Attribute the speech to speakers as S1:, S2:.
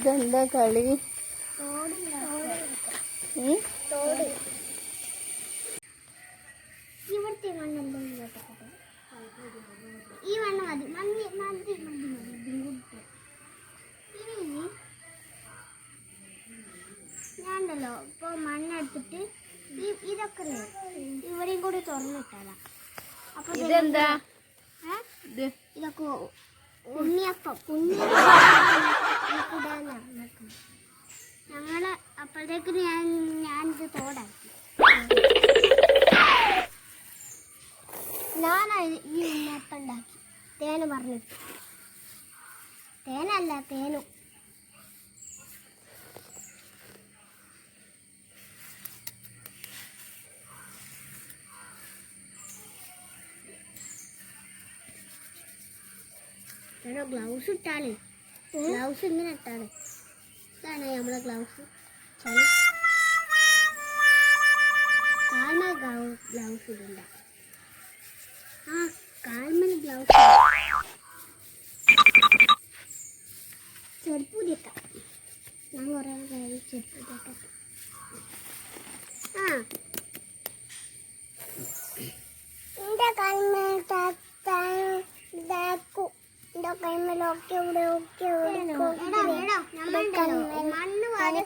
S1: ഇതെന്താ കളി?
S2: ഇവിടുത്തെ മണ്ണെല്ലാം ഈ മണ്ണ് മതി. ഞാനുണ്ടല്ലോ ഇപ്പൊ മണ്ണെടുത്തിട്ട് ഇതൊക്കെ ഇവിടെയും കൂടി തുറന്നിട്ടാലാ. അപ്പൊ
S1: ഇതെന്താ?
S2: ഇതൊക്കെ ഉണ്ണിയപ്പം ഞങ്ങള് അപ്പോഴത്തേക്ക് ഞാനിത് തോടാക്കി. ഞാനാ ഈ ഉണ്ണിയപ്പം ഉണ്ടാക്കി. തേന് പറഞ്ഞിട്ട്. തേനല്ല തേനു. ഗ്ലൗസ് ഇട്ടാലേ ഗ്ലൗസ് ഇങ്ങനെ ഇട്ടാലേ ഇതാണ് നമ്മളെ ഗ്ലൗസ്. കാൽമൽ ഗ്ലൗസ് ഇടണ്ട. ആ കാൽമൽ ഗ്ലൗസ് ചെരുപ്പൂതിക്കാം. ഞാൻ കുറേ ചെരുപ്പൂതിക്കാം. ആ എൻ്റെ കാൽമൽ ഇതാക്കും. കൈമലൊക്കെ മണ്ണ് വാരി